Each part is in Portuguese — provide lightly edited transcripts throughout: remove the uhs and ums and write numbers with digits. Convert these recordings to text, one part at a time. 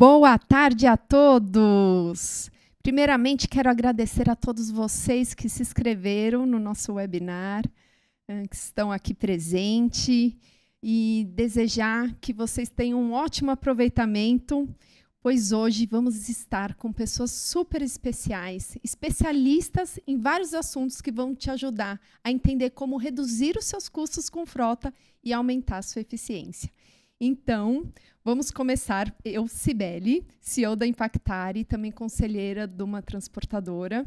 Boa tarde a todos! Primeiramente, quero agradecer a todos vocês que se inscreveram no nosso webinar, que estão aqui presentes, e desejar que vocês tenham um ótimo aproveitamento, pois hoje vamos estar com pessoas super especiais, especialistas em vários assuntos que vão te ajudar a entender como reduzir os seus custos com frota e aumentar a sua eficiência. Então, vamos começar. Eu, Cibele, CEO da Impactare, também conselheira de uma transportadora,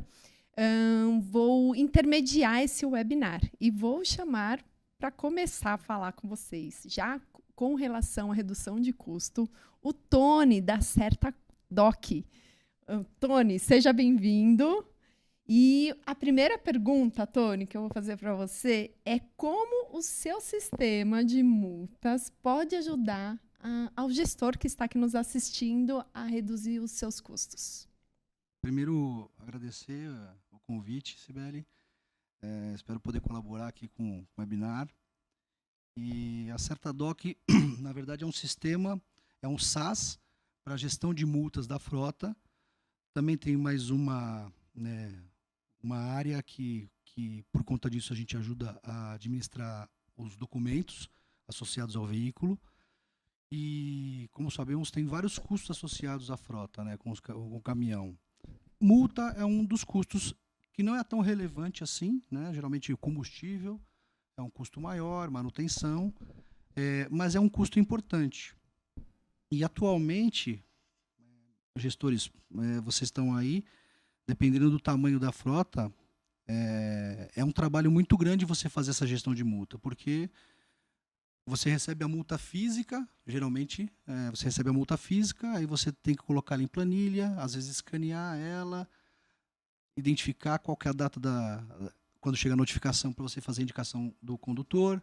vou intermediar esse webinar e vou chamar para começar a falar com vocês, já com relação à redução de custo, o Tony, da CertaDoc. Tony, seja bem-vindo. E a primeira pergunta, Tony, que eu vou fazer para você é como o seu sistema de multas pode ajudar ao gestor que está aqui nos assistindo a reduzir os seus custos. Primeiro, agradecer o convite, Cibele. Espero poder colaborar aqui com o webinar. E a CertaDoc, na verdade, é um sistema, é um SaaS para gestão de multas da frota. Também tem mais uma área que, por conta disso, a gente ajuda a administrar os documentos associados ao veículo. E, como sabemos, tem vários custos associados à frota, com o caminhão. Multa é um dos custos que não é tão relevante assim, geralmente o combustível é um custo maior, manutenção, mas é um custo importante. E, atualmente, gestores, vocês estão aí, dependendo do tamanho da frota, é um trabalho muito grande você fazer essa gestão de multa, porque você recebe a multa física, geralmente, você recebe a multa física, aí você tem que colocar ela em planilha, às vezes escanear ela, identificar qual que é a data quando chega a notificação para você fazer a indicação do condutor,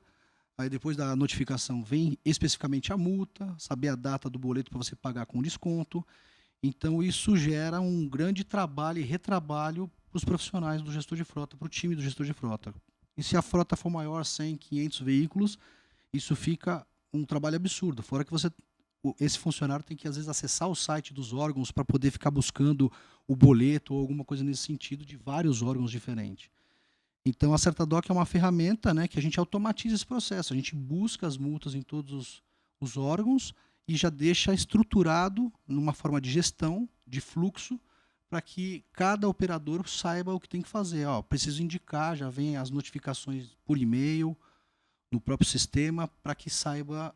aí depois da notificação vem especificamente a multa, saber a data do boleto para você pagar com desconto. Então, isso gera um grande trabalho e retrabalho para os profissionais do gestor de frota, para o time do gestor de frota. E se a frota for maior, 100, 500 veículos, isso fica um trabalho absurdo. Fora que esse funcionário tem que, às vezes, acessar o site dos órgãos para poder ficar buscando o boleto ou alguma coisa nesse sentido de vários órgãos diferentes. Então, a CertaDoc é uma ferramenta que a gente automatiza esse processo. A gente busca as multas em todos os órgãos e já deixa estruturado numa forma de gestão, de fluxo, para que cada operador saiba o que tem que fazer. Preciso indicar, já vem as notificações por e-mail, no próprio sistema, para que saiba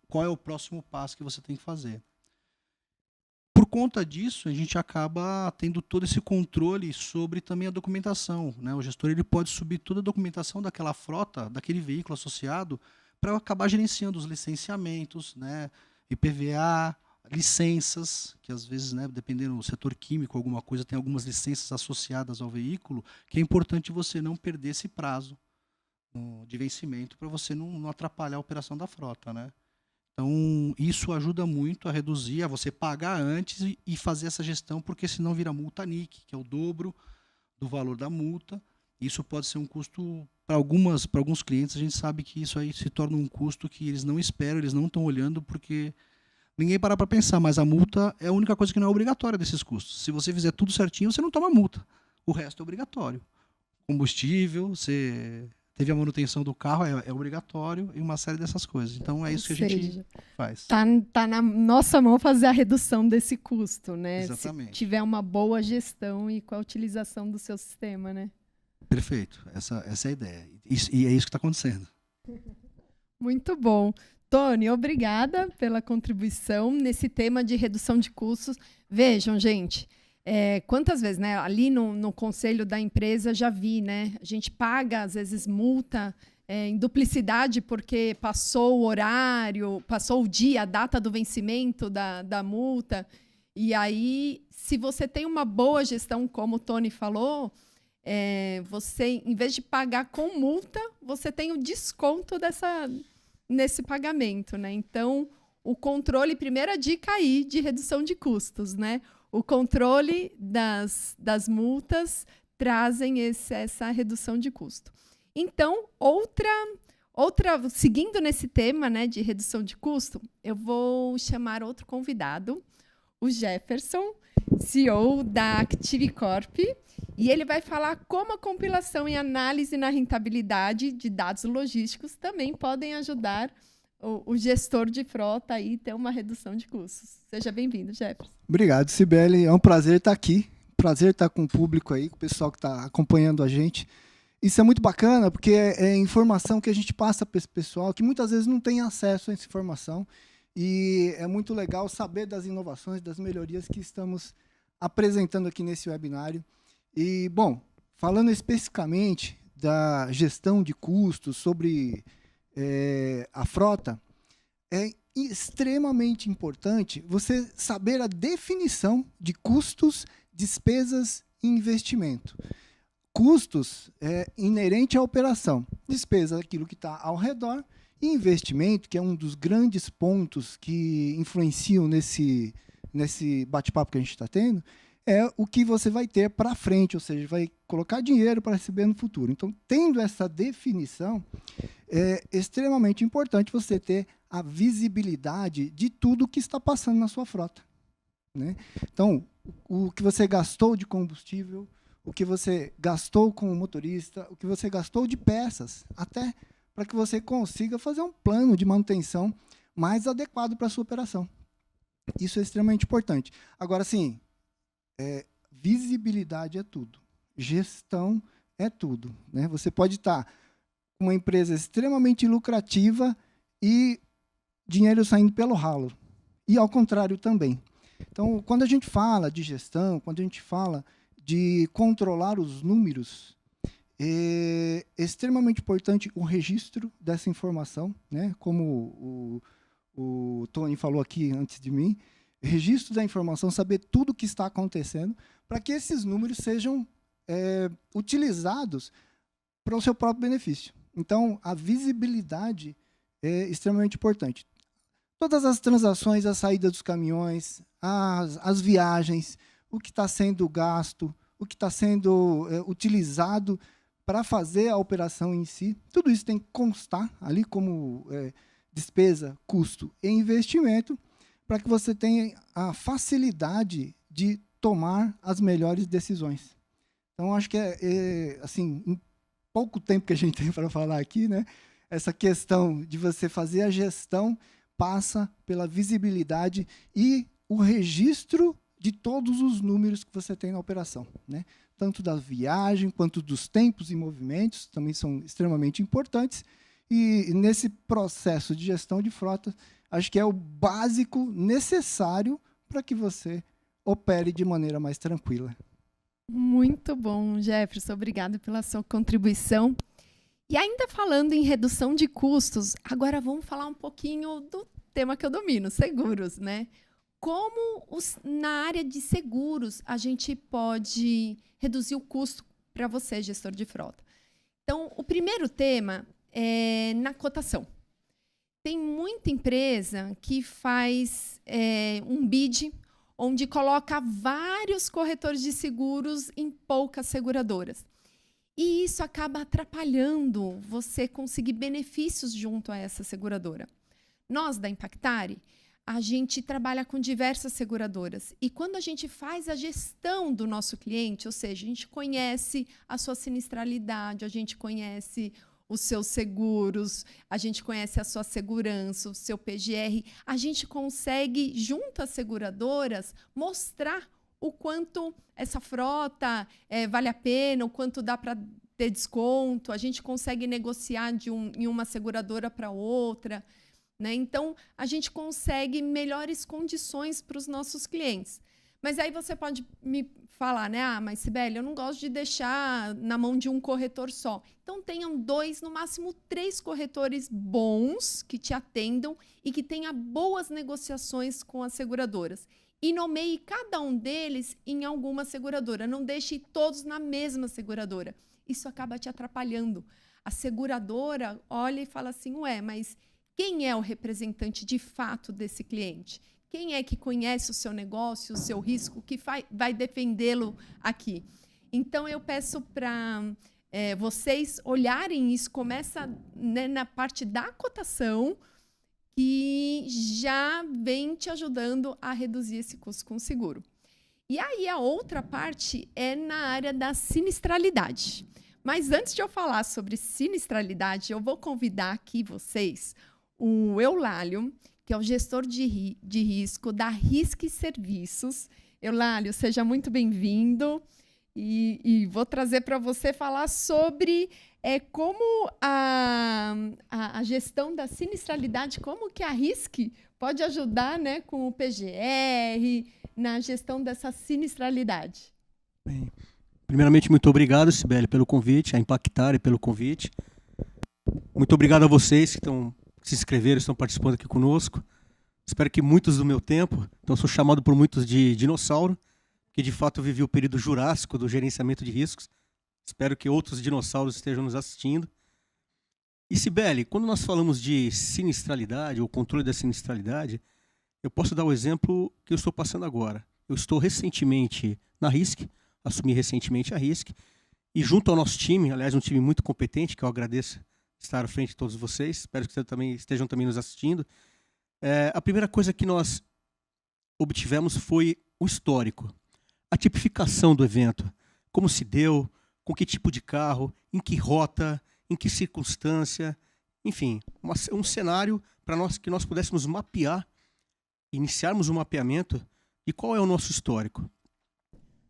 qual é o próximo passo que você tem que fazer. Por conta disso, a gente acaba tendo todo esse controle sobre também a documentação. O gestor ele pode subir toda a documentação daquela frota, daquele veículo associado, para acabar gerenciando os licenciamentos, IPVA, licenças, que às vezes, dependendo do setor químico, alguma coisa, tem algumas licenças associadas ao veículo, que é importante você não perder esse prazo de vencimento para você não atrapalhar a operação da frota. Então, isso ajuda muito a reduzir, a você pagar antes e fazer essa gestão, porque senão vira multa NIC, que é o dobro do valor da multa. Isso pode ser um custo, para alguns clientes, a gente sabe que isso aí se torna um custo que eles não esperam, eles não estão olhando, porque ninguém para pensar, mas a multa é a única coisa que não é obrigatória desses custos. Se você fizer tudo certinho, você não toma multa. O resto é obrigatório. Combustível, você teve a manutenção do carro, é obrigatório, e uma série dessas coisas. Então, é isso que a gente faz. Tá na nossa mão fazer a redução desse custo, Exatamente. Se tiver uma boa gestão e com a utilização do seu sistema, Perfeito. Essa é a ideia. E é isso que está acontecendo. Muito bom. Tony, obrigada pela contribuição nesse tema de redução de custos. Vejam, gente, quantas vezes, ali no conselho da empresa já vi, a gente paga, às vezes, multa em duplicidade porque passou o horário, passou o dia, a data do vencimento da multa. E aí, se você tem uma boa gestão, como o Tony falou, você, em vez de pagar com multa, você tem o desconto nesse pagamento. Então, o controle, primeira dica aí de redução de custos, o controle das multas trazem essa redução de custo. Então, seguindo nesse tema de redução de custo, eu vou chamar outro convidado, o Jefferson, CEO da Active Corp, e ele vai falar como a compilação e análise na rentabilidade de dados logísticos também podem ajudar o gestor de frota a ter uma redução de custos. Seja bem-vindo, Jefferson. Obrigado, Cibele. É um prazer estar aqui. Prazer estar com o público aí, com o pessoal que está acompanhando a gente. Isso é muito bacana, porque é informação que a gente passa para esse pessoal, que muitas vezes não tem acesso a essa informação. E é muito legal saber das inovações, das melhorias que estamos apresentando aqui nesse webinário. E, bom, falando especificamente da gestão de custos sobre a frota, é extremamente importante você saber a definição de custos, despesas e investimento. Custos é inerente à operação, despesa é aquilo que está ao redor, e investimento, que é um dos grandes pontos que influenciam nesse bate-papo que a gente está tendo, é o que você vai ter para frente, ou seja, vai colocar dinheiro para receber no futuro. Então, tendo essa definição, é extremamente importante você ter a visibilidade de tudo que está passando na sua frota, né? Então, o que você gastou de combustível, o que você gastou com o motorista, o que você gastou de peças, até para que você consiga fazer um plano de manutenção mais adequado para a sua operação. Isso é extremamente importante. Agora, sim, visibilidade é tudo. Gestão é tudo, né? Você pode estar com uma empresa extremamente lucrativa e dinheiro saindo pelo ralo. E ao contrário também. Então, quando a gente fala de gestão, quando a gente fala de controlar os números, é extremamente importante o registro dessa informação, né? Como o Tony falou aqui antes de mim, registro da informação, saber tudo o que está acontecendo, para que esses números sejam utilizados para o seu próprio benefício. Então, a visibilidade é extremamente importante. Todas as transações, a saída dos caminhões, as viagens, o que está sendo gasto, o que está sendo utilizado para fazer a operação em si, tudo isso tem que constar ali como despesa, custo e investimento, para que você tenha a facilidade de tomar as melhores decisões. Então, acho que assim, em pouco tempo que a gente tem para falar aqui, né, essa questão de você fazer a gestão passa pela visibilidade e o registro de todos os números que você tem na operação, né? Tanto da viagem quanto dos tempos e movimentos, também são extremamente importantes. E nesse processo de gestão de frota, acho que é o básico necessário para que você opere de maneira mais tranquila. Muito bom, Jefferson. Obrigado pela sua contribuição. E ainda falando em redução de custos, agora vamos falar um pouquinho do tema que eu domino, seguros, né? Como na área de seguros a gente pode reduzir o custo para você, gestor de frota? Então, o primeiro tema é na cotação. Tem muita empresa que faz um bid, onde coloca vários corretores de seguros em poucas seguradoras. E isso acaba atrapalhando você conseguir benefícios junto a essa seguradora. Nós, da Impactare, a gente trabalha com diversas seguradoras. E quando a gente faz a gestão do nosso cliente, ou seja, a gente conhece a sua sinistralidade, a gente conhece os seus seguros, a gente conhece a sua segurança, o seu PGR, a gente consegue, junto às seguradoras, mostrar o quanto essa frota vale a pena, o quanto dá para ter desconto, a gente consegue negociar em uma seguradora para outra, né? Então, a gente consegue melhores condições para os nossos clientes. Mas aí você pode me falar, né? Ah, mas Cibele, eu não gosto de deixar na mão de um corretor só. Então, tenham 2, no máximo 3 corretores bons que te atendam e que tenham boas negociações com as seguradoras. E nomeie cada um deles em alguma seguradora. Não deixe todos na mesma seguradora. Isso acaba te atrapalhando. A seguradora olha e fala assim, ué, mas quem é o representante de fato desse cliente? Quem é que conhece o seu negócio, o seu risco, que vai defendê-lo aqui? Então, eu peço para vocês olharem isso. Começa, né, na parte da cotação, que já vem te ajudando a reduzir esse custo com o seguro. E aí a outra parte é na área da sinistralidade. Mas antes de eu falar sobre sinistralidade, eu vou convidar aqui vocês o Eulálio, que é o gestor de risco da Risk Serviços. Eulálio, seja muito bem-vindo. E vou trazer para você falar sobre como a gestão da sinistralidade, como que a Risk pode ajudar, né, com o PGR na gestão dessa sinistralidade. Bem, primeiramente, muito obrigado, Sibeli, pelo convite, a Impactare pelo convite. Muito obrigado a vocês que se inscreveram, estão participando aqui conosco. Espero que muitos do meu tempo, então sou chamado por muitos de dinossauro, que de fato eu vivi o período jurássico do gerenciamento de riscos. Espero que outros dinossauros estejam nos assistindo. E Sibeli, quando nós falamos de sinistralidade ou controle da sinistralidade, eu posso dar o exemplo que eu estou passando agora. Eu estou recentemente na Risk, assumi recentemente a Risk, e junto ao nosso time, aliás, um time muito competente, que eu agradeço estar à frente de todos vocês, espero que estejam também nos assistindo. A primeira coisa que nós obtivemos foi o histórico, a tipificação do evento, como se deu, com que tipo de carro, em que rota, em que circunstância, enfim, um cenário para que nós pudéssemos mapear, iniciarmos um mapeamento de qual é o nosso histórico.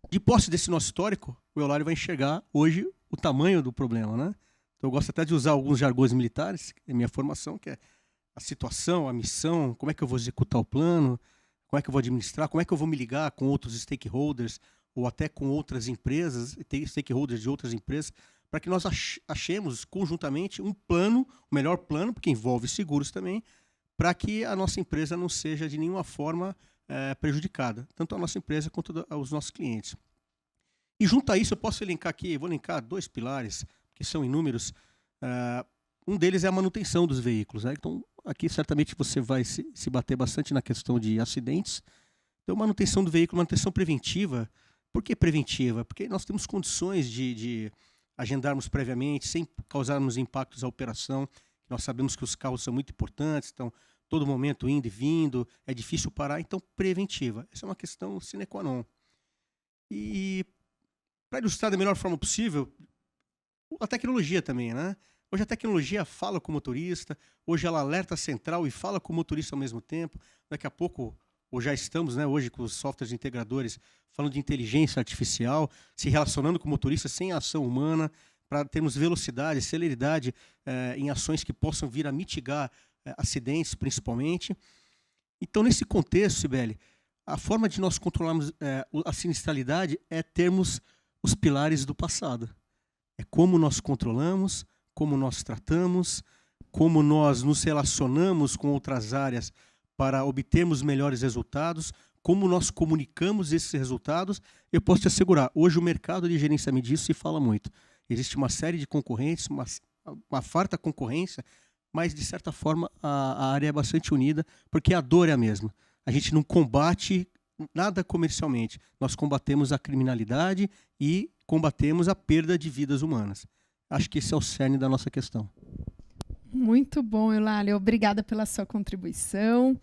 De posse desse nosso histórico, o Eulálio vai enxergar hoje o tamanho do problema, né? Então, eu gosto até de usar alguns jargões militares, é minha formação, que é a situação, a missão, como é que eu vou executar o plano, como é que eu vou administrar, como é que eu vou me ligar com outros stakeholders ou até com outras empresas, stakeholders de outras empresas, para que nós achemos conjuntamente um plano, o melhor plano, porque envolve seguros também, para que a nossa empresa não seja de nenhuma forma prejudicada, tanto a nossa empresa quanto aos nossos clientes. E junto a isso, eu posso elencar aqui, vou elencar 2 pilares, que são inúmeros. Um deles é a manutenção dos veículos, né? Então, aqui certamente você vai se bater bastante na questão de acidentes. Então, manutenção do veículo, manutenção preventiva. Por que preventiva? Porque nós temos condições de agendarmos previamente, sem causarmos impactos à operação. Nós sabemos que os carros são muito importantes, estão todo momento indo e vindo, é difícil parar, então preventiva. Essa é uma questão sine qua non. E para ilustrar da melhor forma possível, a tecnologia também, né? Hoje a tecnologia fala com o motorista, hoje ela alerta a central e fala com o motorista ao mesmo tempo. Daqui a pouco, ou já estamos, né, hoje com os softwares integradores, falando de inteligência artificial, se relacionando com o motorista sem a ação humana, para termos velocidade, celeridade em ações que possam vir a mitigar acidentes, principalmente. Então, nesse contexto, Sibeli, a forma de nós controlarmos a sinistralidade é termos os pilares do passado. É como nós controlamos, como nós tratamos, como nós nos relacionamos com outras áreas para obtermos melhores resultados, como nós comunicamos esses resultados. Eu posso te assegurar, hoje o mercado de gerenciamento disso se fala muito. Existe uma série de concorrentes, uma farta concorrência, mas, de certa forma, a área é bastante unida, porque a dor é a mesma. A gente não combate nada comercialmente. Nós combatemos a criminalidade e combatemos a perda de vidas humanas. Acho que esse é o cerne da nossa questão. Muito bom, Eulálio. Obrigada pela sua contribuição.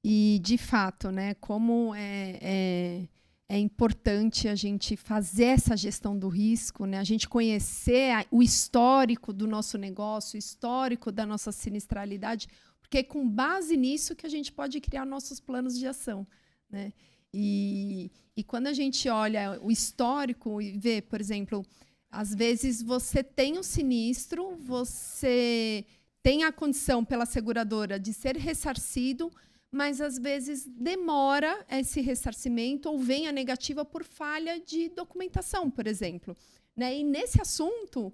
E, de fato, né, como é importante a gente fazer essa gestão do risco, né, a gente conhecer o histórico do nosso negócio, o histórico da nossa sinistralidade, porque é com base nisso que a gente pode criar nossos planos de ação, né? E quando a gente olha o histórico e vê, por exemplo, às vezes você tem um sinistro, você tem a condição pela seguradora de ser ressarcido, mas às vezes demora esse ressarcimento ou vem a negativa por falha de documentação, por exemplo. Né? E nesse assunto,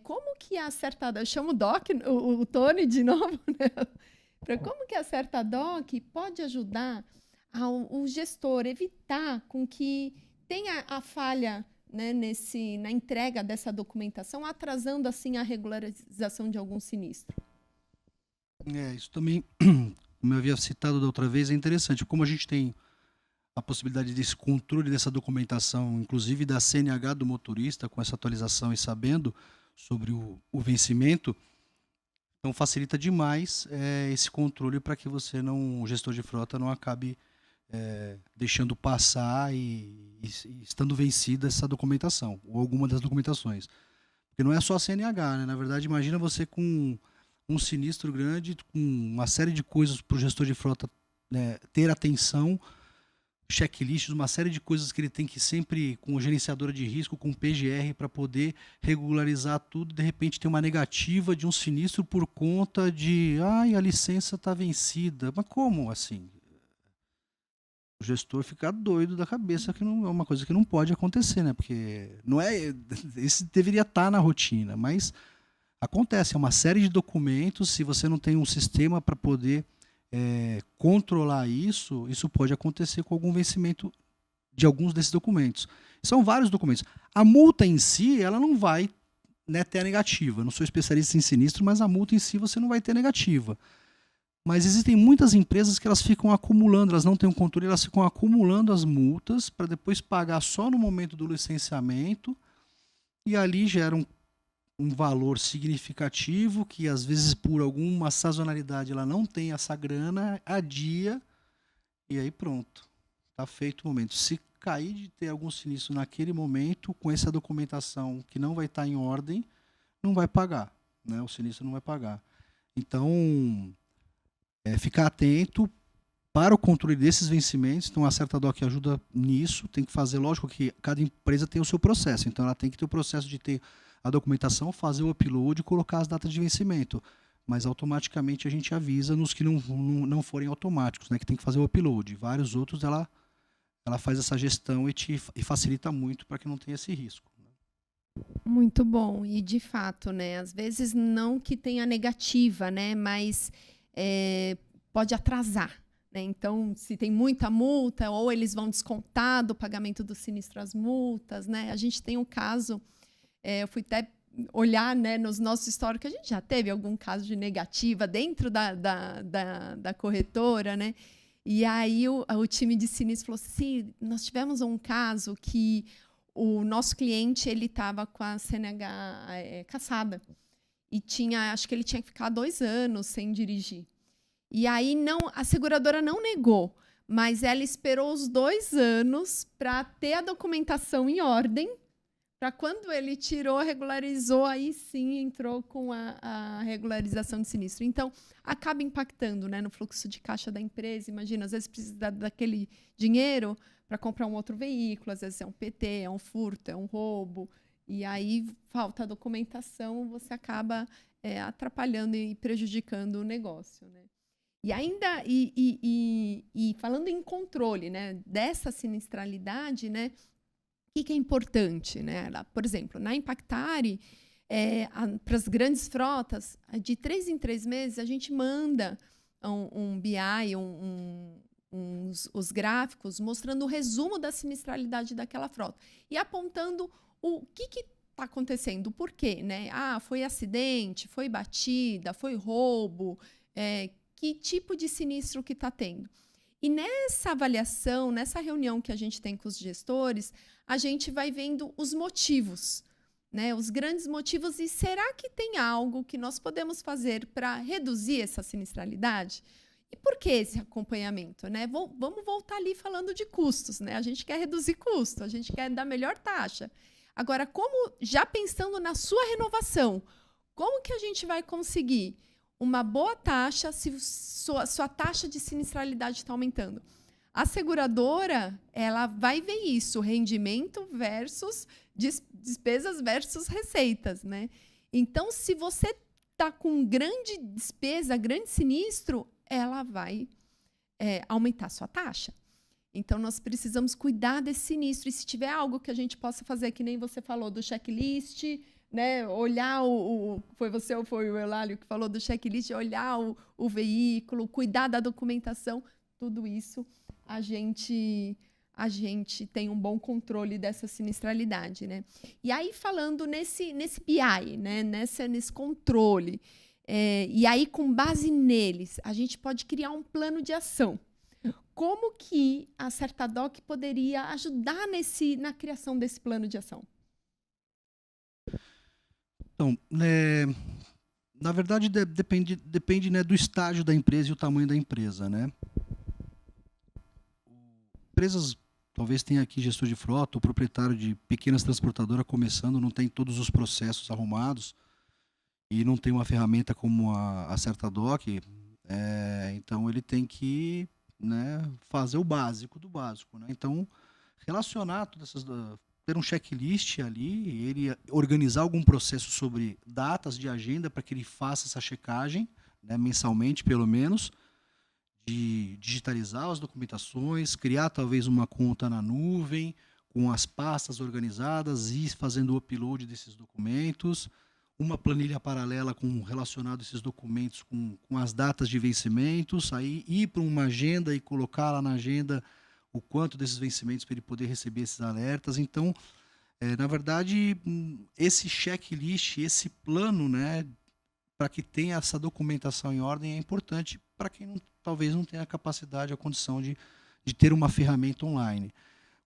como que a Certadoc, eu chamo o Tony de novo, né? Como que a Certadoc pode ajudar o gestor evitar com que tenha a falha, né, na entrega dessa documentação, atrasando assim a regularização de algum sinistro? Isso também, como eu havia citado da outra vez, é interessante. Como a gente tem a possibilidade desse controle dessa documentação, inclusive da CNH do motorista, com essa atualização e sabendo sobre o vencimento, Então facilita demais esse controle para que você não, o gestor de frota não acabe deixando passar e estando vencida essa documentação, ou alguma das documentações. Porque não é só a CNH, né? Na verdade, imagina você com um sinistro grande, com uma série de coisas para o gestor de frota, né, ter atenção, checklists, uma série de coisas que ele tem que sempre, com gerenciadora de risco, com PGR, para poder regularizar tudo. De repente tem uma negativa de um sinistro por conta de a licença está vencida. Mas como assim? O gestor fica doido da cabeça, que não é uma coisa que não pode acontecer, né? Porque não é, esse deveria estar na rotina, mas acontece, é uma série de documentos. Se você não tem um sistema para poder controlar isso pode acontecer com algum vencimento de alguns desses documentos. São vários documentos. A multa em si, ela não vai, né, ter a negativa. Eu não sou especialista em sinistro, mas a multa em si você não vai ter negativa. Mas existem muitas empresas que elas ficam acumulando, elas não têm um controle, elas ficam acumulando as multas para depois pagar só no momento do licenciamento, e ali gera um valor significativo que, às vezes, por alguma sazonalidade, ela não tem essa grana, adia, e aí pronto, está feito o momento. Se cair de ter algum sinistro naquele momento, com essa documentação que não vai estar em ordem, não vai pagar, né? O sinistro não vai pagar. Então, ficar atento para o controle desses vencimentos. Então, a Certadoc ajuda nisso, tem que fazer, lógico que cada empresa tem o seu processo, então ela tem que ter o processo de ter a documentação, fazer o upload e colocar as datas de vencimento. Mas automaticamente a gente avisa nos que não forem automáticos, né, que tem que fazer o upload. Vários outros ela faz essa gestão e facilita muito para que não tenha esse risco. Muito bom. E de fato, né, às vezes não que tenha negativa, né, mas pode atrasar. Né? Então, se tem muita multa, ou eles vão descontar do pagamento do sinistro as multas. Né? A gente tem um caso, eu fui até olhar, né, nos nossos históricos, a gente já teve algum caso de negativa dentro da corretora, né? E aí o time de sinistro falou assim, nós tivemos um caso que o nosso cliente estava com a CNH cassada e acho que ele tinha que ficar 2 anos sem dirigir. E aí a seguradora não negou, mas ela esperou os 2 anos para ter a documentação em ordem, para quando ele tirou, regularizou, aí sim entrou com a regularização de sinistro. Então, acaba impactando, né, no fluxo de caixa da empresa. Imagina, às vezes precisa daquele dinheiro para comprar um outro veículo, às vezes é um PT, é um furto, é um roubo, e aí falta a documentação, você acaba atrapalhando e prejudicando o negócio. Né? E ainda, falando em controle, né, dessa sinistralidade, né, o que é importante? Né? Por exemplo, na Impactare, para as grandes frotas, de 3 em 3 meses, a gente manda um BI, os gráficos, mostrando o resumo da sinistralidade daquela frota e apontando o que está acontecendo, o porquê. Né? Foi acidente, foi batida, foi roubo, que tipo de sinistro que está tendo. E nessa avaliação, nessa reunião que a gente tem com os gestores, a gente vai vendo os motivos, né? Os grandes motivos. E será que tem algo que nós podemos fazer para reduzir essa sinistralidade? E por que esse acompanhamento? Né? Vamos voltar ali falando de custos. Né? A gente quer reduzir custo, a gente quer dar melhor taxa. Agora, já pensando na sua renovação, como que a gente vai conseguir uma boa taxa se sua taxa de sinistralidade está aumentando? A seguradora, ela vai ver isso, rendimento versus despesas versus receitas. Né? Então, se você está com grande despesa, grande sinistro, ela vai aumentar a sua taxa. Então, nós precisamos cuidar desse sinistro. E se tiver algo que a gente possa fazer, que nem você falou do checklist, né, olhar foi você ou foi o Eulálio que falou do checklist, olhar o veículo, cuidar da documentação, tudo isso a gente tem um bom controle dessa sinistralidade. Né? E aí, falando nesse BI, né, nesse controle, e aí, com base neles, a gente pode criar um plano de ação. Como que a Certadoc poderia ajudar na criação desse plano de ação? Então, Na verdade, depende, né, do estágio da empresa e o tamanho da empresa, né? Empresas, talvez tenha aqui gestor de frota, ou proprietário de pequenas transportadoras começando, não tem todos os processos arrumados e não tem uma ferramenta como a Certadoc, então ele tem que, né, fazer o básico do básico, né? Então, relacionar todas essas, ter um checklist ali, ele organizar algum processo sobre datas de agenda para que ele faça essa checagem, né, mensalmente pelo menos, de digitalizar as documentações, criar talvez uma conta na nuvem, com as pastas organizadas e fazendo o upload desses documentos, uma planilha paralela com relacionado esses documentos com as datas de vencimentos, aí ir para uma agenda e colocar lá na agenda o quanto desses vencimentos para ele poder receber esses alertas. Então, na verdade, esse checklist, esse plano, né, para que tenha essa documentação em ordem é importante para quem talvez não tenha a capacidade, a condição de ter uma ferramenta online.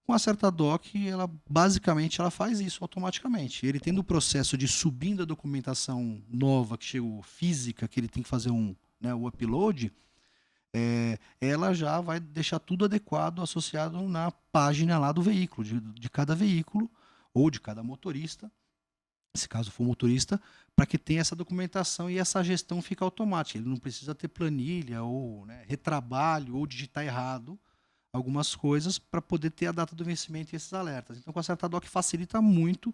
Com a Certadoc, ela basicamente ela faz isso automaticamente. Ele tendo o processo de subindo a documentação nova que chegou física, que ele tem que fazer o upload, ela já vai deixar tudo adequado, associado na página lá do veículo, de cada veículo ou de cada motorista, se caso for motorista, para que tenha essa documentação e essa gestão fique automática. Ele não precisa ter planilha ou, né, retrabalho ou digitar errado algumas coisas para poder ter a data do vencimento e esses alertas. Então, com a Certadoc facilita muito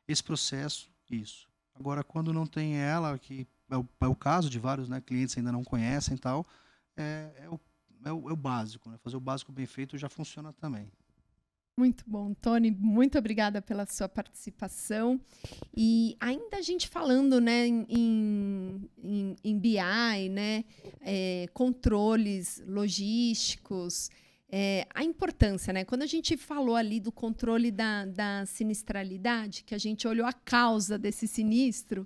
esse processo, isso. Agora, quando não tem ela, que é o caso de vários, né, clientes ainda não conhecem e tal, é o básico, né? Fazer o básico bem feito já funciona também. Muito bom, Tony, muito obrigada pela sua participação. E ainda a gente falando, né, em BI, né, controles logísticos, a importância, né? Quando a gente falou ali do controle da sinistralidade, que a gente olhou a causa desse sinistro,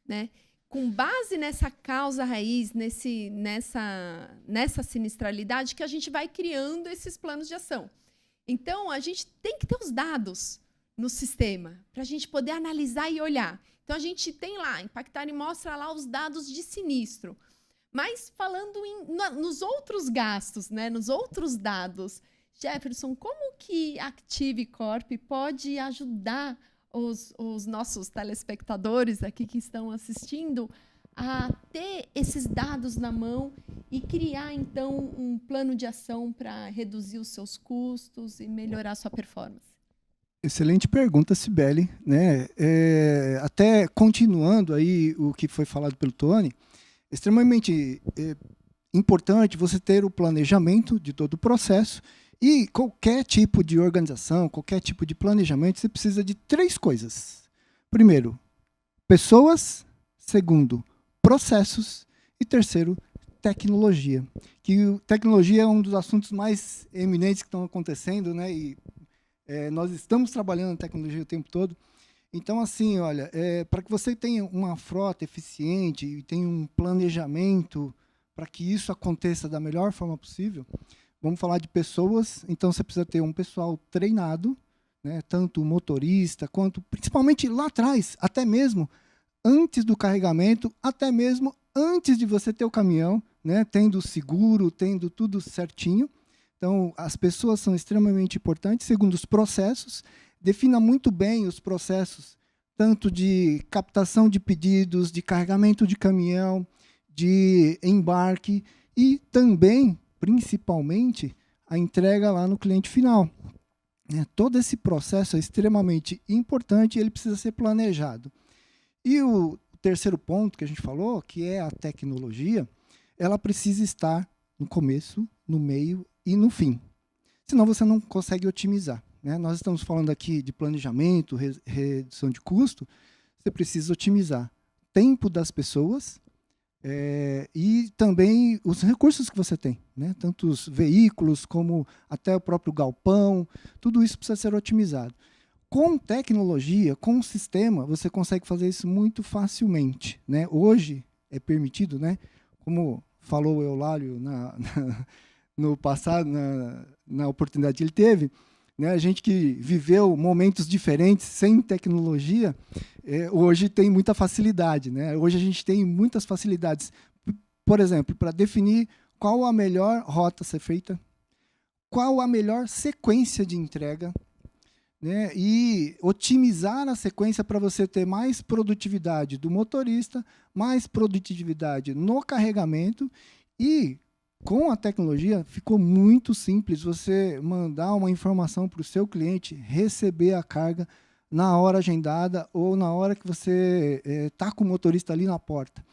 né? Com base nessa causa raiz, nessa sinistralidade, que a gente vai criando esses planos de ação. Então, a gente tem que ter os dados no sistema para a gente poder analisar e olhar. Então, a gente tem lá, Impactar e mostra lá os dados de sinistro. Mas falando nos outros gastos, né, nos outros dados, Jefferson, como que a Active Corp pode ajudar os nossos telespectadores aqui que estão assistindo a ter esses dados na mão e criar, então, um plano de ação para reduzir os seus custos e melhorar a sua performance? Excelente pergunta, Cibele, né? Até continuando aí o que foi falado pelo Tony, extremamente importante você ter o planejamento de todo o processo e qualquer tipo de organização, qualquer tipo de planejamento, você precisa de 3 coisas. Primeiro, pessoas. Segundo, processos. E terceiro, tecnologia. Que tecnologia é um dos assuntos mais eminentes que estão acontecendo, né? E nós estamos trabalhando em tecnologia o tempo todo. Então, assim, olha, para que você tenha uma frota eficiente e tenha um planejamento para que isso aconteça da melhor forma possível, vamos falar de pessoas. Então, você precisa ter um pessoal treinado, né, tanto o motorista quanto, principalmente lá atrás, até mesmo antes do carregamento, até mesmo antes de você ter o caminhão, né, tendo seguro, tendo tudo certinho. Então, as pessoas são extremamente importantes. Segundo, os processos. Defina muito bem os processos, tanto de captação de pedidos, de carregamento de caminhão, de embarque e também, principalmente, a entrega lá no cliente final. Todo esse processo é extremamente importante e ele precisa ser planejado. E o terceiro ponto que a gente falou, que é a tecnologia, ela precisa estar no começo, no meio e no fim. Senão você não consegue otimizar. Nós estamos falando aqui de planejamento, redução de custo. Você precisa otimizar tempo das pessoas e também os recursos que você tem, né? Tanto os veículos como até o próprio galpão, tudo isso precisa ser otimizado. Com tecnologia, com o sistema, você consegue fazer isso muito facilmente, né? Hoje é permitido, né? Como falou o Eulário no passado, na oportunidade que ele teve, né? A gente que viveu momentos diferentes sem tecnologia, hoje tem muita facilidade, né? Hoje a gente tem muitas facilidades. Por exemplo, para definir qual a melhor rota a ser feita, qual a melhor sequência de entrega, né? E otimizar a sequência para você ter mais produtividade do motorista, mais produtividade no carregamento e, com a tecnologia, ficou muito simples você mandar uma informação para o seu cliente, receber a carga na hora agendada ou na hora que você está com o motorista ali na porta.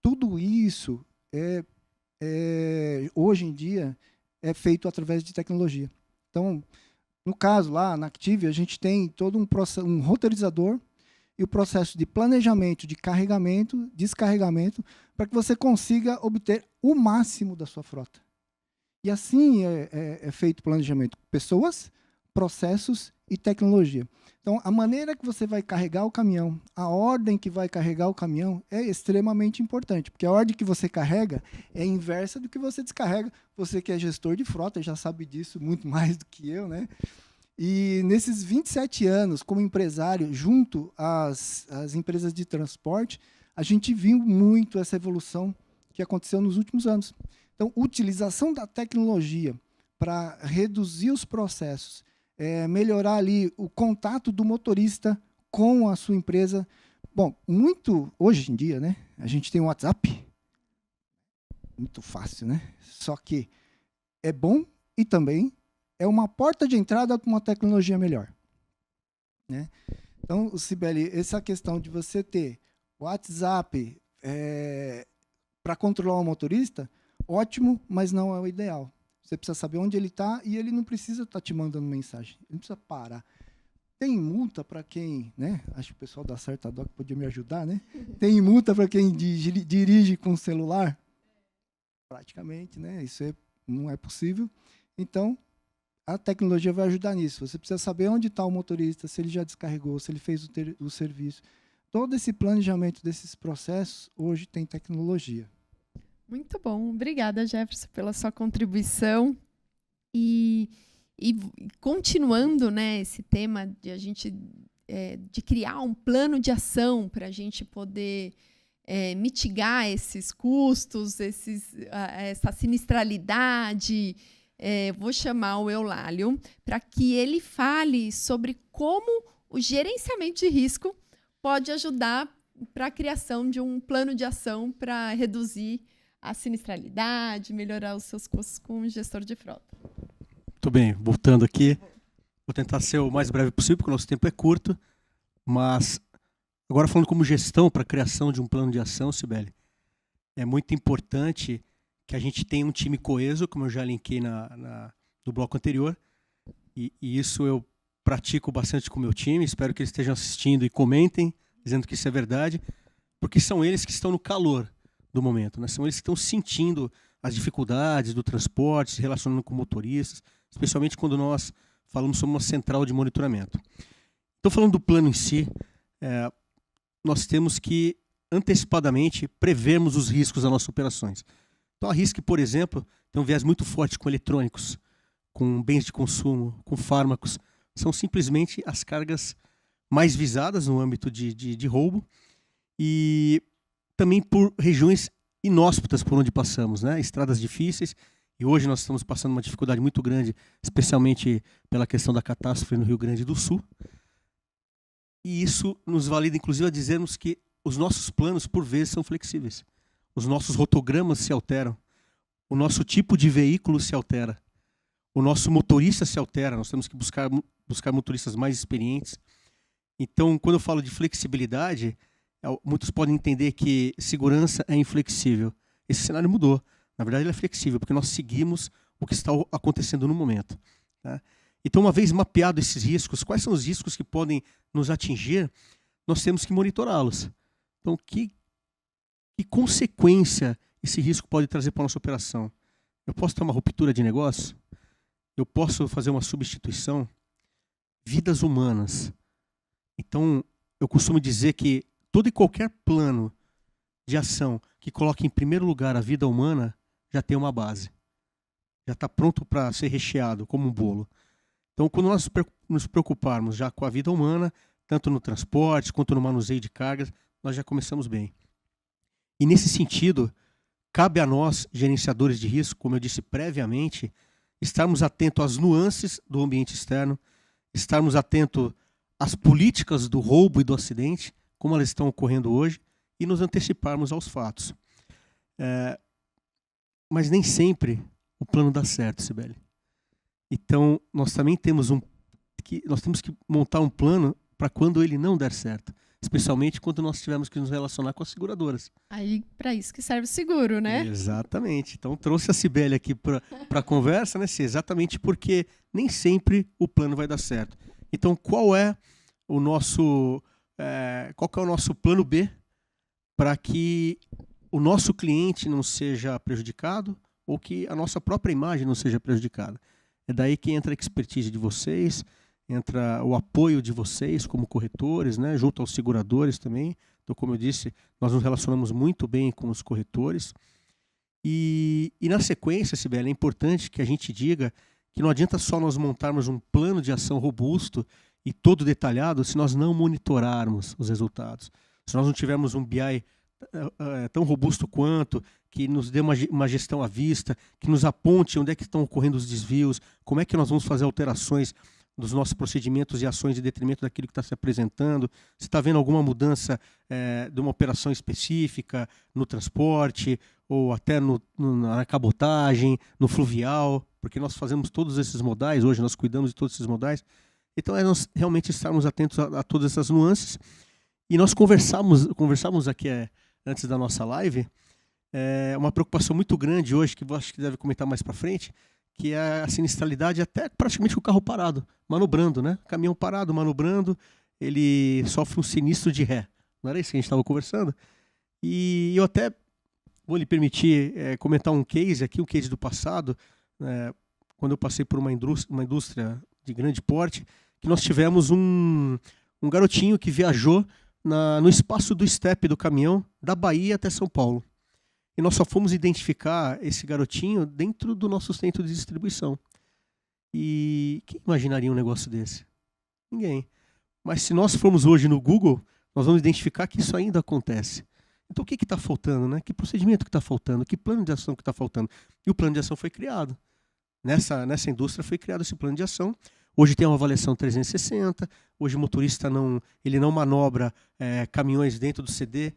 Tudo isso, hoje em dia, é feito através de tecnologia. Então, no caso, lá na Active, a gente tem todo um roteirizador e o processo de planejamento, de carregamento, descarregamento, para que você consiga obter o máximo da sua frota. E assim é feito o planejamento. Pessoas, processos e tecnologia. Então, a maneira que você vai carregar o caminhão, a ordem que vai carregar o caminhão é extremamente importante, porque a ordem que você carrega é inversa do que você descarrega. Você que é gestor de frota já sabe disso muito mais do que eu, né? E nesses 27 anos, como empresário, junto às empresas de transporte, a gente viu muito essa evolução que aconteceu nos últimos anos. Então, utilização da tecnologia para reduzir os processos, melhorar ali o contato do motorista com a sua empresa. Bom, muito hoje em dia, né? A gente tem o WhatsApp, muito fácil, né? Só que é bom e também é uma porta de entrada para uma tecnologia melhor, né? Então, Cibele, essa questão de você ter o WhatsApp para controlar o motorista, ótimo, mas não é o ideal. Você precisa saber onde ele está e ele não precisa estar te mandando mensagem. Ele não precisa parar. Tem multa para quem, né? Acho que o pessoal da Certadoc podia me ajudar, né? Tem multa para quem dirige com celular? Praticamente, né? Isso não é possível. Então, a tecnologia vai ajudar nisso. Você precisa saber onde está o motorista, se ele já descarregou, se ele fez o serviço. Todo esse planejamento desses processos, hoje tem tecnologia. Muito bom. Obrigada, Jefferson, pela sua contribuição. E continuando, né, esse tema de a gente de criar um plano de ação para a gente poder mitigar esses custos, essa sinistralidade, vou chamar o Eulálio para que ele fale sobre como o gerenciamento de risco pode ajudar para a criação de um plano de ação para reduzir a sinistralidade, melhorar os seus custos com o gestor de frota. Muito bem, voltando aqui, vou tentar ser o mais breve possível, porque o nosso tempo é curto, mas agora falando como gestão para a criação de um plano de ação, Cibele, é muito importante que a gente tenha um time coeso, como eu já linkei no bloco anterior, e isso eu pratico bastante com o meu time, espero que eles estejam assistindo e comentem, dizendo que isso é verdade, porque são eles que estão no calor do momento, né? São eles que estão sentindo as dificuldades do transporte, se relacionando com motoristas, especialmente quando nós falamos sobre uma central de monitoramento. Então, falando do plano em si, nós temos que antecipadamente prevermos os riscos das nossas operações. Então, a RISC, por exemplo, tem um viés muito forte com eletrônicos, com bens de consumo, com fármacos. São simplesmente as cargas mais visadas no âmbito de roubo e também por regiões inóspitas por onde passamos, né? Estradas difíceis, e hoje nós estamos passando uma dificuldade muito grande, especialmente pela questão da catástrofe no Rio Grande do Sul. E isso nos valida, inclusive, a dizermos que os nossos planos, por vezes, são flexíveis. Os nossos rotogramas se alteram, o nosso tipo de veículo se altera, o nosso motorista se altera, nós temos que buscar motoristas mais experientes. Então, quando eu falo de flexibilidade, muitos podem entender que segurança é inflexível. Esse cenário mudou. Na verdade, ele é flexível, porque nós seguimos o que está acontecendo no momento, tá? Então, uma vez mapeado esses riscos, quais são os riscos que podem nos atingir, nós temos que monitorá-los. Então, que consequência esse risco pode trazer para a nossa operação? Eu posso ter uma ruptura de negócio? Eu posso fazer uma substituição? Vidas humanas. Então, eu costumo dizer que todo e qualquer plano de ação que coloque em primeiro lugar a vida humana já tem uma base. Já está pronto para ser recheado, como um bolo. Então, quando nós nos preocuparmos já com a vida humana, tanto no transporte quanto no manuseio de cargas, nós já começamos bem. E nesse sentido, cabe a nós, gerenciadores de risco, como eu disse previamente, estarmos atentos às nuances do ambiente externo, estarmos atentos às políticas do roubo e do acidente, como elas estão ocorrendo hoje, e nos anteciparmos aos fatos. Mas nem sempre o plano dá certo, Cibele. Então, nós também temos que montar um plano para quando ele não der certo. Especialmente quando nós tivermos que nos relacionar com as seguradoras. Aí, para isso que serve o seguro, né? Exatamente. Então, trouxe a Cibele aqui para a conversa, né, Cê? Exatamente porque nem sempre o plano vai dar certo. Então, qual é o nosso plano B para que o nosso cliente não seja prejudicado ou que a nossa própria imagem não seja prejudicada? É daí que entra a expertise de vocês, entra o apoio de vocês como corretores, né, junto aos seguradores também. Então, como eu disse, nós nos relacionamos muito bem com os corretores. E na sequência, Cibele, é importante que a gente diga que não adianta só nós montarmos um plano de ação robusto e todo detalhado se nós não monitorarmos os resultados. Se nós não tivermos um BI tão robusto quanto, que nos dê uma gestão à vista, que nos aponte onde é que estão ocorrendo os desvios, como é que nós vamos fazer alterações dos nossos procedimentos e ações em detrimento daquilo que está se apresentando, se está havendo alguma mudança de uma operação específica no transporte, ou até na cabotagem, no fluvial, porque nós fazemos todos esses modais, hoje nós cuidamos de todos esses modais. Então é nós realmente estarmos atentos a todas essas nuances. E nós conversamos aqui antes da nossa live, uma preocupação muito grande hoje, que eu acho que deve comentar mais para frente, que é a sinistralidade até praticamente com o carro parado, manobrando, né? Caminhão parado, manobrando, ele sofre um sinistro de ré. Não era isso que a gente estava conversando? E eu até vou lhe permitir comentar um case aqui, um case do passado, quando eu passei por uma indústria de grande porte, que nós tivemos um garotinho que viajou no espaço do estepe do caminhão, da Bahia até São Paulo. E nós só fomos identificar esse garotinho dentro do nosso centro de distribuição. E quem imaginaria um negócio desse? Ninguém. Mas se nós formos hoje no Google, nós vamos identificar que isso ainda acontece. Então o que está faltando, né? Que procedimento que está faltando? Que plano de ação que está faltando? E o plano de ação foi criado. Nessa indústria foi criado esse plano de ação. Hoje tem uma avaliação 360, hoje o motorista não manobra caminhões dentro do CD,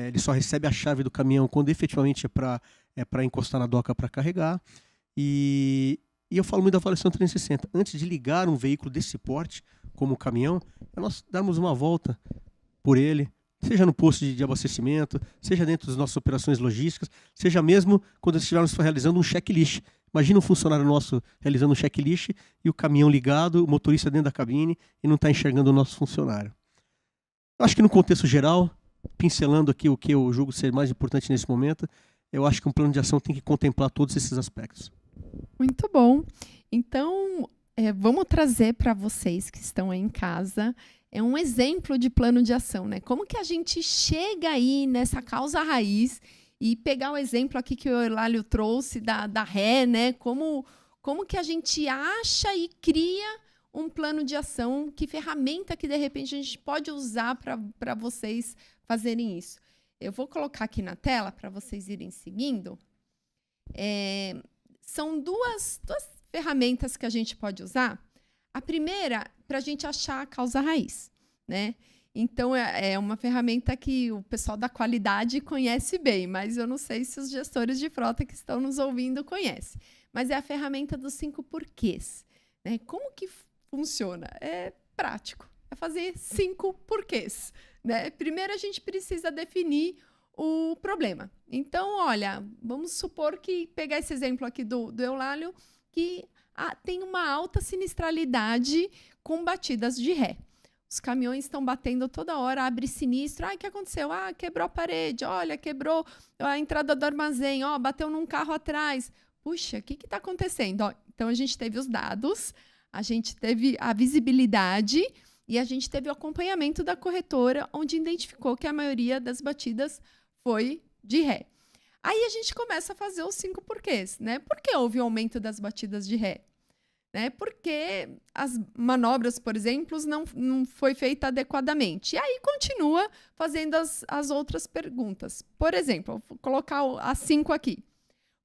ele só recebe a chave do caminhão quando efetivamente é para encostar na doca para carregar. E eu falo muito da avaliação 360. Antes de ligar um veículo desse porte, como o caminhão, é nós darmos uma volta por ele, seja no posto de abastecimento, seja dentro das nossas operações logísticas, seja mesmo quando estivermos realizando um checklist. Imagina um funcionário nosso realizando um checklist e o caminhão ligado, o motorista dentro da cabine e não está enxergando o nosso funcionário. Eu acho que no contexto geral, pincelando aqui o que eu julgo ser mais importante nesse momento, eu acho que um plano de ação tem que contemplar todos esses aspectos. Muito bom. Então, vamos trazer para vocês que estão aí em casa um exemplo de plano de ação, né? Como que a gente chega aí nessa causa raiz e pegar o exemplo aqui que o Eulálio trouxe da ré, né? Como que a gente acha e cria um plano de ação, que ferramenta que, de repente, a gente pode usar para vocês fazerem isso. Eu vou colocar aqui na tela para vocês irem seguindo. São duas ferramentas que a gente pode usar. A primeira, para a gente achar a causa raiz, né? Então, é uma ferramenta que o pessoal da qualidade conhece bem, mas eu não sei se os gestores de frota que estão nos ouvindo conhecem. Mas é a ferramenta dos 5 porquês, né? Como que funciona? É prático. É fazer 5 porquês, né? Primeiro, a gente precisa definir o problema. Então, olha, vamos supor que, pegar esse exemplo aqui do Eulálio, que tem uma alta sinistralidade com batidas de ré. Os caminhões estão batendo toda hora, abre sinistro. O que aconteceu? Quebrou a parede, olha, quebrou a entrada do armazém, bateu num carro atrás. Puxa, o que está acontecendo? Então, a gente teve os dados, a gente teve a visibilidade e a gente teve o acompanhamento da corretora, onde identificou que a maioria das batidas foi de ré. Aí a gente começa a fazer os 5 porquês, né? Por que houve o aumento das batidas de ré? né? Porque as manobras, por exemplo, não foi feita adequadamente. E aí continua fazendo as outras perguntas. Por exemplo, vou colocar as 5 aqui.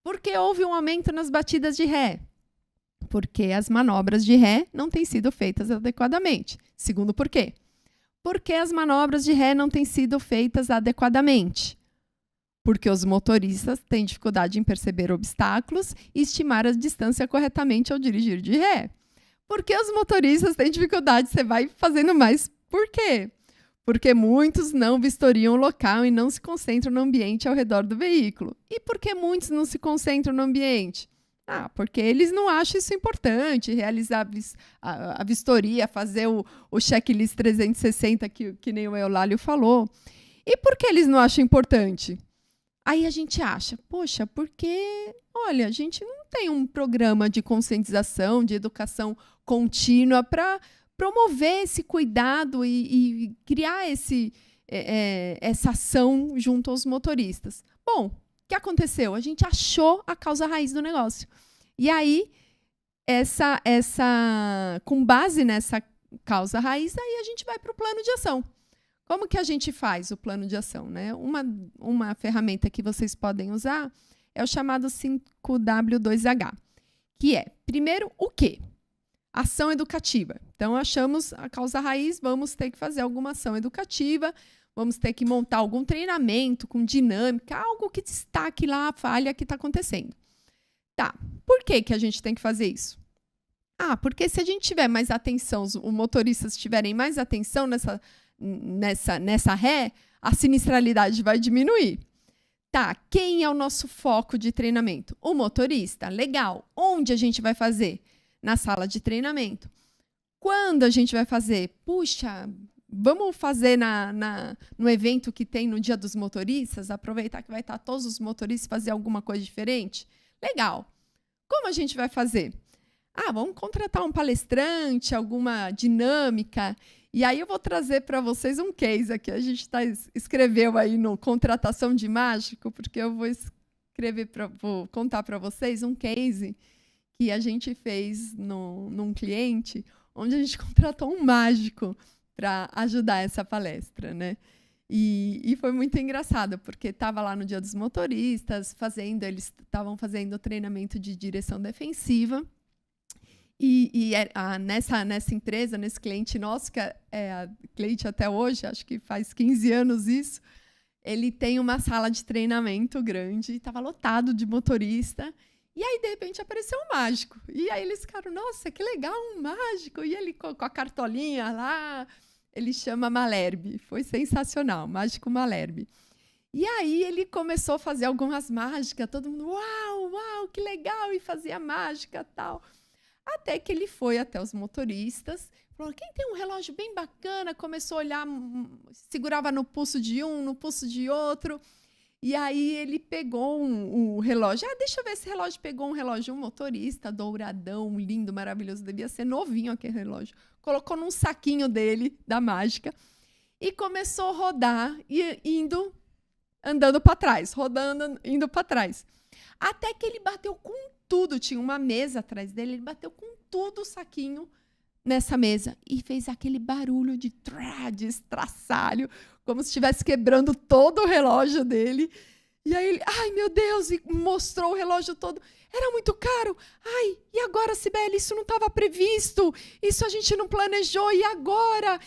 Por que houve um aumento nas batidas de ré? Porque as manobras de ré não têm sido feitas adequadamente. Segundo porquê? Porque as manobras de ré não têm sido feitas adequadamente. Porque os motoristas têm dificuldade em perceber obstáculos e estimar a distância corretamente ao dirigir de ré. Porque os motoristas têm dificuldade, você vai fazendo mais. Por quê? Porque muitos não vistoriam o local e não se concentram no ambiente ao redor do veículo. E por que muitos não se concentram no ambiente? Porque eles não acham isso importante, realizar a vistoria, fazer o checklist 360, que nem o Eulálio falou. E por que eles não acham importante? Aí a gente acha, poxa, porque, olha, a gente não tem um programa de conscientização, de educação contínua para promover esse cuidado e criar essa ação junto aos motoristas. Bom, o que aconteceu? A gente achou a causa raiz do negócio. E aí, com base nessa causa raiz, aí a gente vai para o plano de ação. Como que a gente faz o plano de ação, né? Uma ferramenta que vocês podem usar é o chamado 5W2H, que é, primeiro, o quê? Ação educativa. Então, achamos a causa raiz, vamos ter que fazer alguma ação educativa, vamos ter que montar algum treinamento com dinâmica, algo que destaque lá a falha que está acontecendo. Tá, por que a gente tem que fazer isso? Porque se a gente tiver mais atenção, os motoristas tiverem mais atenção nessa ré, a sinistralidade vai diminuir. Tá, quem é o nosso foco de treinamento? O motorista. Legal. Onde a gente vai fazer? Na sala de treinamento. Quando a gente vai fazer? Puxa, vamos fazer no evento que tem no Dia dos Motoristas, aproveitar que vai estar todos os motoristas e fazer alguma coisa diferente? Legal. Como a gente vai fazer? Vamos contratar um palestrante, alguma dinâmica. E aí eu vou trazer para vocês um case aqui. A gente escreveu aí no Contratação de Mágico, porque eu vou contar para vocês um case que a gente fez num cliente, onde a gente contratou um mágico para ajudar essa palestra, né? E foi muito engraçado, porque estava lá no Dia dos Motoristas, eles estavam fazendo treinamento de direção defensiva. Nessa empresa, nesse cliente nosso, que é cliente até hoje, acho que faz 15 anos isso, ele tem uma sala de treinamento grande, estava lotado de motorista, e aí, de repente, apareceu um mágico. E aí eles ficaram, nossa, que legal, um mágico! E ele com a cartolinha lá, ele chama Malherbe. Foi sensacional, mágico Malherbe. E aí ele começou a fazer algumas mágicas, todo mundo, uau, que legal, e fazia mágica e tal. Até que ele foi até os motoristas, falou, quem tem um relógio bem bacana, começou a olhar, segurava no pulso de um, no pulso de outro, e aí ele pegou um relógio, deixa eu ver esse relógio, pegou um relógio, um motorista, douradão, lindo, maravilhoso, devia ser novinho aquele relógio, colocou num saquinho dele, da mágica, e começou a rodar, andando para trás, rodando, indo para trás, até que ele bateu com tudo, tinha uma mesa atrás dele, ele bateu com tudo o saquinho nessa mesa e fez aquele barulho de estraçalho, como se estivesse quebrando todo o relógio dele. E aí ele, meu Deus, e mostrou o relógio todo. Era muito caro. E agora, Cibele, isso não estava previsto. Isso a gente não planejou. E agora?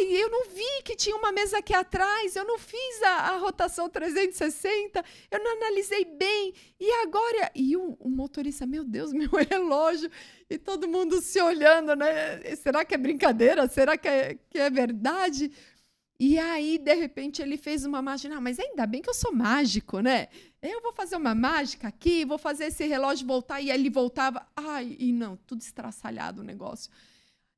Eu não vi que tinha uma mesa aqui atrás. Eu não fiz a rotação 360. Eu não analisei bem. E agora? E o motorista, meu Deus, meu relógio. E todo mundo se olhando, né? Será que é brincadeira? Será que é verdade? E aí, de repente, ele fez uma mágica. Mas ainda bem que eu sou mágico, né? Eu vou fazer uma mágica aqui, vou fazer esse relógio voltar. E aí ele voltava. E não, tudo estraçalhado o negócio.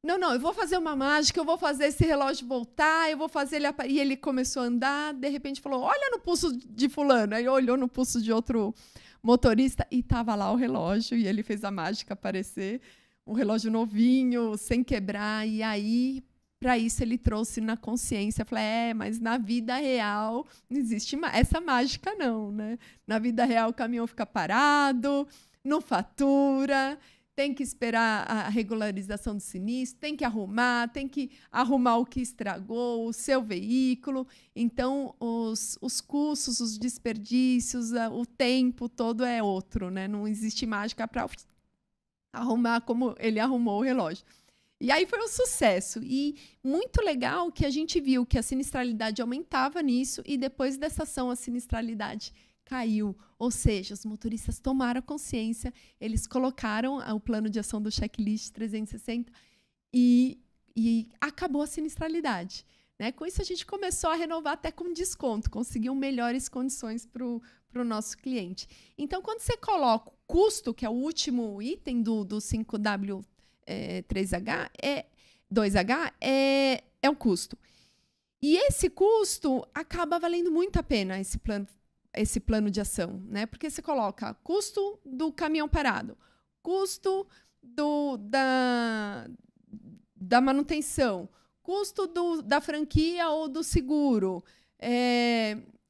Não, eu vou fazer uma mágica, eu vou fazer esse relógio voltar, eu vou fazer ele... E ele começou a andar, de repente falou, olha no pulso de fulano. Aí olhou no pulso de outro motorista e estava lá o relógio. E ele fez a mágica aparecer, um relógio novinho, sem quebrar. E aí... Para isso, ele trouxe na consciência, falei, mas na vida real não existe essa mágica, não, né? Na vida real, o caminhão fica parado, não fatura, tem que esperar a regularização do sinistro, tem que arrumar o que estragou, o seu veículo. Então, os custos, os desperdícios, o tempo todo é outro, né? Não existe mágica para arrumar como ele arrumou o relógio. E aí foi um sucesso. E muito legal que a gente viu que a sinistralidade aumentava nisso e depois dessa ação a sinistralidade caiu. Ou seja, os motoristas tomaram consciência, eles colocaram o plano de ação do checklist 360 e acabou a sinistralidade. Né? Com isso, a gente começou a renovar até com desconto, conseguiu melhores condições para o nosso cliente. Então, quando você coloca o custo, que é o último item do 5W 2H, é o custo. E esse custo acaba valendo muito a pena, esse plano de ação, né? Porque você coloca custo do caminhão parado, custo da manutenção, custo da franquia ou do seguro,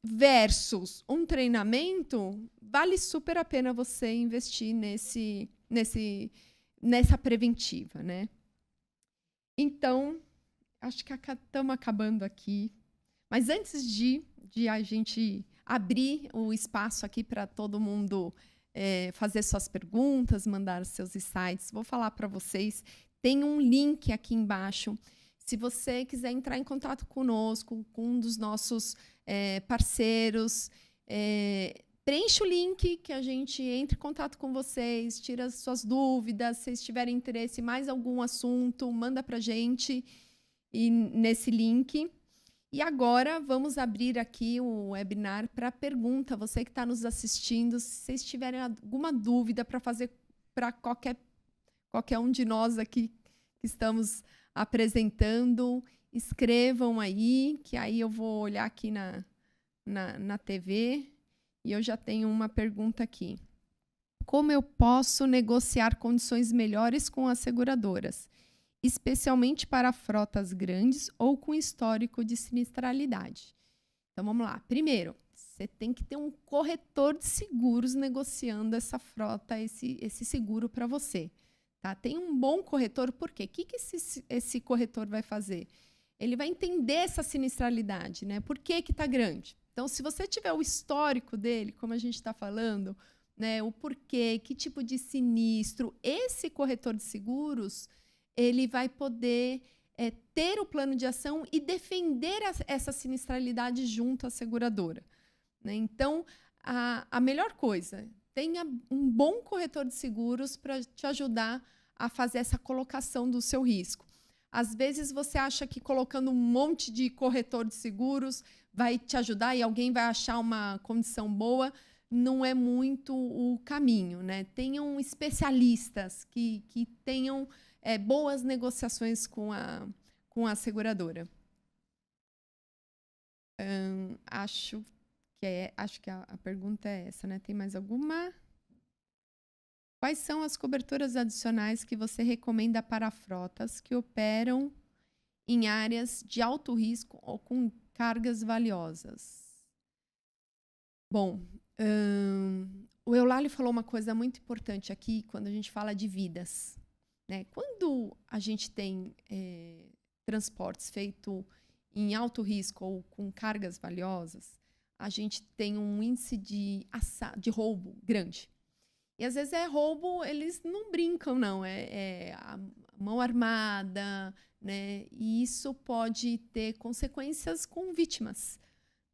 versus um treinamento, vale super a pena você investir nessa preventiva, né? Então, acho que estamos acabando aqui. Mas antes de a gente abrir o espaço aqui para todo mundo fazer suas perguntas, mandar seus insights, vou falar para vocês, tem um link aqui embaixo. Se você quiser entrar em contato conosco, com um dos nossos parceiros, preencha o link que a gente entre em contato com vocês, tira as suas dúvidas, se vocês tiverem interesse em mais algum assunto, manda para a gente nesse link. E agora vamos abrir aqui o webinar para pergunta. Você que está nos assistindo, se vocês tiverem alguma dúvida para fazer para qualquer um de nós aqui que estamos apresentando, escrevam aí, que aí eu vou olhar aqui na TV. E eu já tenho uma pergunta aqui. Como eu posso negociar condições melhores com as seguradoras, especialmente para frotas grandes ou com histórico de sinistralidade? Então, vamos lá. Primeiro, você tem que ter um corretor de seguros negociando essa frota, esse seguro para você. Tá? Tem um bom corretor, por quê? O que esse corretor vai fazer? Ele vai entender essa sinistralidade, né? Por que está grande? Então, se você tiver o histórico dele, como a gente está falando, né, o porquê, que tipo de sinistro, esse corretor de seguros, ele vai poder ter o plano de ação e defender essa sinistralidade junto à seguradora. Né? Então, a melhor coisa, tenha um bom corretor de seguros para te ajudar a fazer essa colocação do seu risco. Às vezes, você acha que colocando um monte de corretor de seguros vai te ajudar e alguém vai achar uma condição boa, não é muito o caminho. Né? Tenham especialistas que tenham boas negociações com a seguradora. Acho que a pergunta é essa, né? Tem mais alguma? Quais são as coberturas adicionais que você recomenda para frotas que operam em áreas de alto risco ou com cargas valiosas? Bom, o Eulálio falou uma coisa muito importante aqui quando a gente fala de vidas. Né? Quando a gente tem transportes feitos em alto risco ou com cargas valiosas, a gente tem um índice de roubo grande. E, às vezes, roubo, eles não brincam, não. É a mão armada, né? E isso pode ter consequências com vítimas.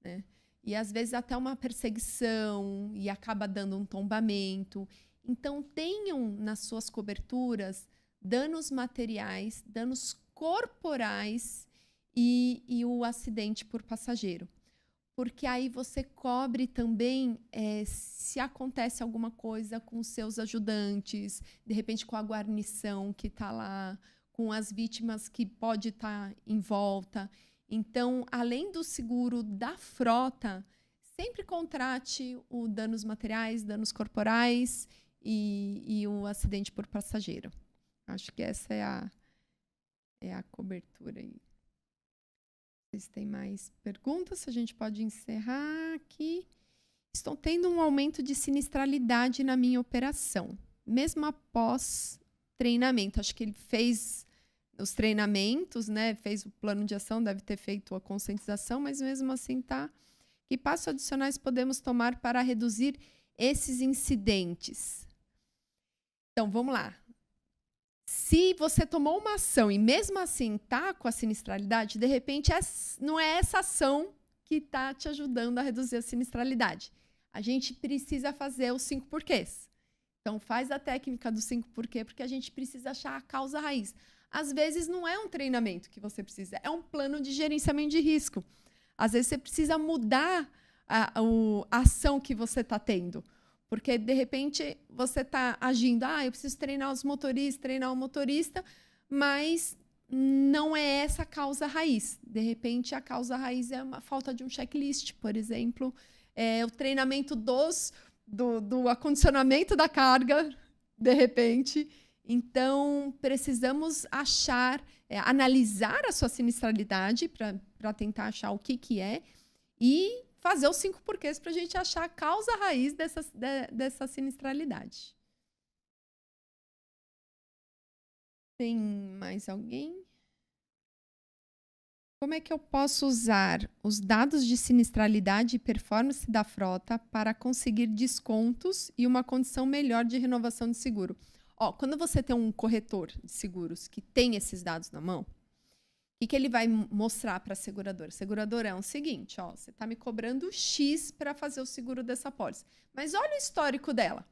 Né? E, às vezes, até uma perseguição e acaba dando um tombamento. Então, tenham nas suas coberturas danos materiais, danos corporais e o acidente por passageiro. Porque aí você cobre também se acontece alguma coisa com os seus ajudantes, de repente com a guarnição que está lá, com as vítimas que pode estar em volta. Então, além do seguro da frota, sempre contrate o danos materiais, danos corporais e o acidente por passageiro. Acho que essa é a cobertura aí. Se tem mais perguntas, a gente pode encerrar aqui. Estou tendo um aumento de sinistralidade na minha operação, mesmo após treinamento. Acho que ele fez os treinamentos, né? Fez o plano de ação, deve ter feito a conscientização, mas mesmo assim tá. Que passos adicionais podemos tomar para reduzir esses incidentes? Então, vamos lá. Se você tomou uma ação e mesmo assim está com a sinistralidade, de repente não é essa ação que está te ajudando a reduzir a sinistralidade. A gente precisa fazer os 5 porquês. Então, faz a técnica dos 5 porquês, porque a gente precisa achar a causa raiz. Às vezes, não é um treinamento que você precisa, é um plano de gerenciamento de risco. Às vezes, você precisa mudar a ação que você está tendo. Porque, de repente, você está agindo, eu preciso treinar os motoristas, treinar o motorista, mas não é essa a causa raiz. De repente, a causa raiz é uma falta de um checklist, por exemplo, o treinamento do acondicionamento da carga, de repente. Então, precisamos analisar a sua sinistralidade para tentar achar o que é e fazer os 5 porquês para a gente achar a causa raiz dessa sinistralidade. Tem mais alguém? Como é que eu posso usar os dados de sinistralidade e performance da frota para conseguir descontos e uma condição melhor de renovação de seguro? Quando você tem um corretor de seguros que tem esses dados na mão, o que ele vai mostrar para a seguradora? A seguradora é o seguinte, você está me cobrando X para fazer o seguro dessa pólice. Mas olha o histórico dela.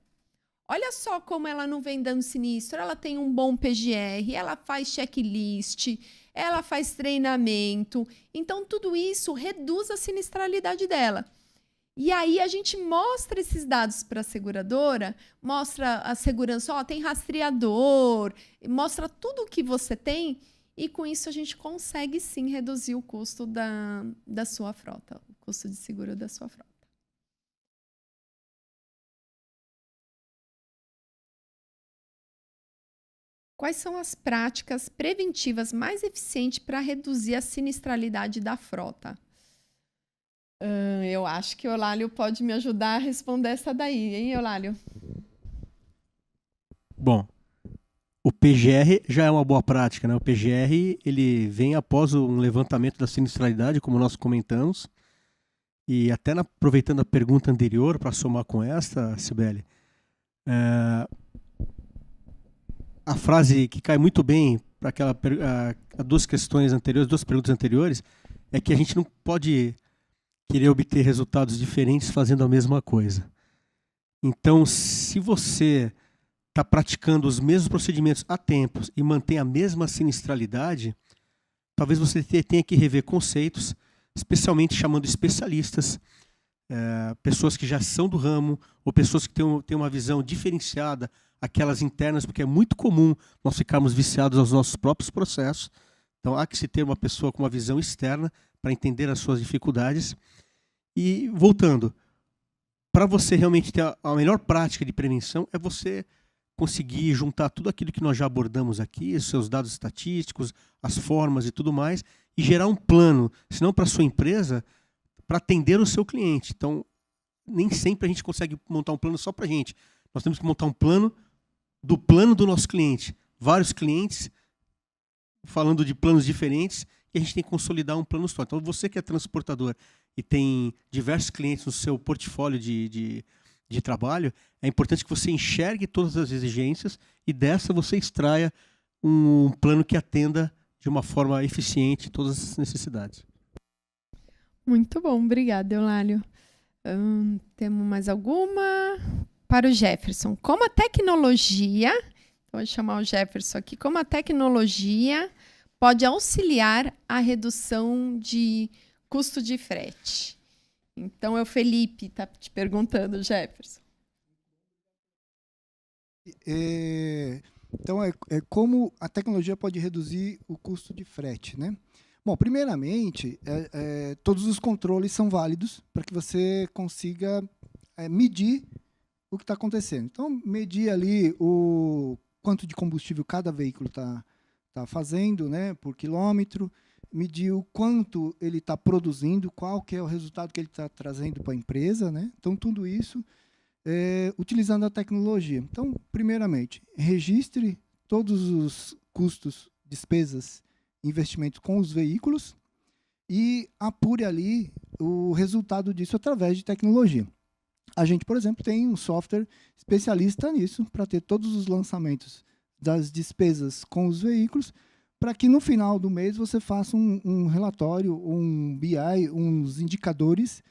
Olha só como ela não vem dando sinistro, ela tem um bom PGR, ela faz checklist, ela faz treinamento. Então, tudo isso reduz a sinistralidade dela. E aí a gente mostra esses dados para a seguradora, mostra a segurança, tem rastreador, mostra tudo o que você tem. E com isso a gente consegue sim reduzir o custo da sua frota, o custo de seguro da sua frota. Quais são as práticas preventivas mais eficientes para reduzir a sinistralidade da frota? Eu acho que o Eulálio pode me ajudar a responder essa daí, hein, Eulálio? Bom, o PGR já é uma boa prática, né? O PGR ele vem após um levantamento da sinistralidade, como nós comentamos. E até aproveitando a pergunta anterior, para somar com esta, Cibele, a frase que cai muito bem para duas perguntas anteriores, é que a gente não pode querer obter resultados diferentes fazendo a mesma coisa. Então, se você está praticando os mesmos procedimentos há tempos e mantém a mesma sinistralidade, talvez você tenha que rever conceitos, especialmente chamando especialistas, pessoas que já são do ramo, ou pessoas que têm uma visão diferenciada, aquelas internas, porque é muito comum nós ficarmos viciados aos nossos próprios processos. Então, há que se ter uma pessoa com uma visão externa para entender as suas dificuldades. E, voltando, para você realmente ter a melhor prática de prevenção, é você conseguir juntar tudo aquilo que nós já abordamos aqui, os seus dados estatísticos, as formas e tudo mais, e gerar um plano, se não para a sua empresa, para atender o seu cliente. Então, nem sempre a gente consegue montar um plano só para a gente. Nós temos que montar um plano do nosso cliente. Vários clientes, falando de planos diferentes, e a gente tem que consolidar um plano só. Então, você que é transportador e tem diversos clientes no seu portfólio de trabalho, é importante que você enxergue todas as exigências e dessa você extraia um plano que atenda de uma forma eficiente todas as necessidades. Muito bom, obrigada, Eulálio. Temos mais alguma? Para o Jefferson. Como a tecnologia, vou chamar o Jefferson aqui, como a tecnologia pode auxiliar a redução de custo de frete? Então, é o Felipe está te perguntando, Jefferson. Então, como a tecnologia pode reduzir o custo de frete, né? Bom, primeiramente, todos os controles são válidos para que você consiga medir o que está acontecendo. Então, medir ali o quanto de combustível cada veículo está fazendo, né, por quilômetro, medir o quanto ele está produzindo, qual que é o resultado que ele está trazendo para a empresa, né? Então, tudo isso utilizando a tecnologia. Então, primeiramente, registre todos os custos, despesas, investimentos com os veículos e apure ali o resultado disso através de tecnologia. A gente, por exemplo, tem um software especialista nisso para ter todos os lançamentos das despesas com os veículos, para que no final do mês você faça um relatório, um BI, uns indicadores,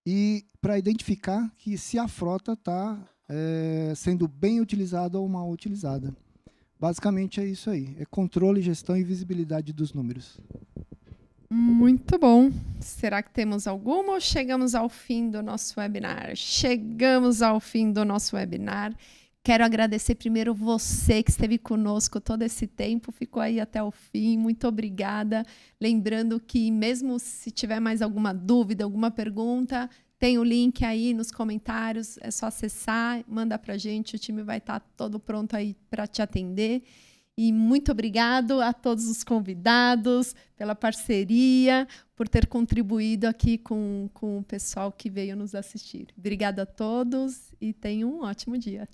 e para identificar que se a frota está sendo bem utilizada ou mal utilizada. Basicamente é isso aí, é controle, gestão e visibilidade dos números. Muito bom. Será que temos alguma ou chegamos ao fim do nosso webinar? Chegamos ao fim do nosso webinar. Quero agradecer primeiro você que esteve conosco todo esse tempo, ficou aí até o fim. Muito obrigada. Lembrando que mesmo se tiver mais alguma dúvida, alguma pergunta, tem o link aí nos comentários, é só acessar, manda para a gente, o time vai estar todo pronto aí para te atender. E muito obrigado a todos os convidados pela parceria, por ter contribuído aqui com o pessoal que veio nos assistir. Obrigada a todos e tenham um ótimo dia.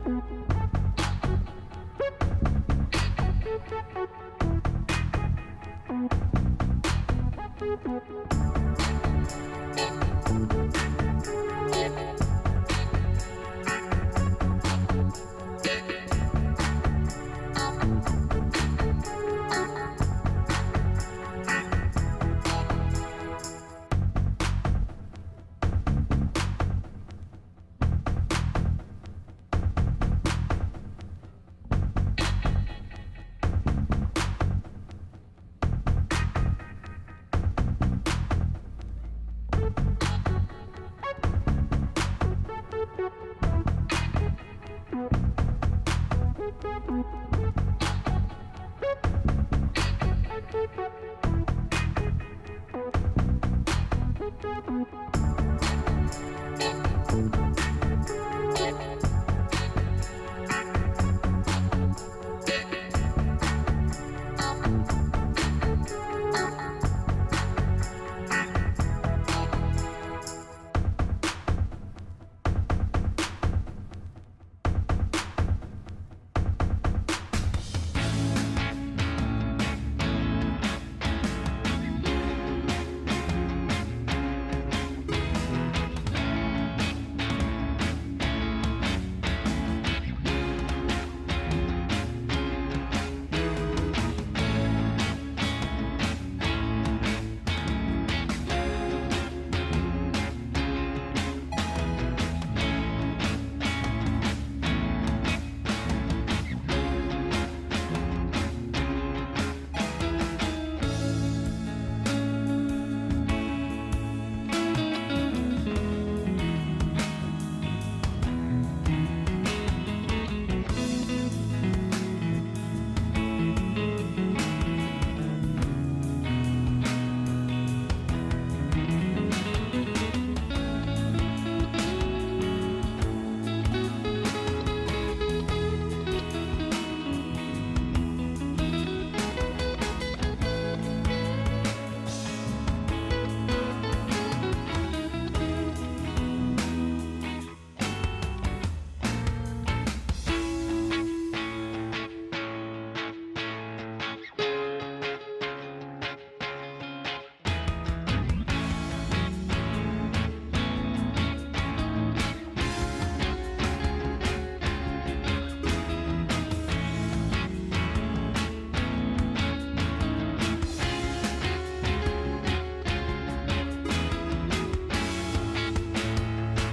Thank you.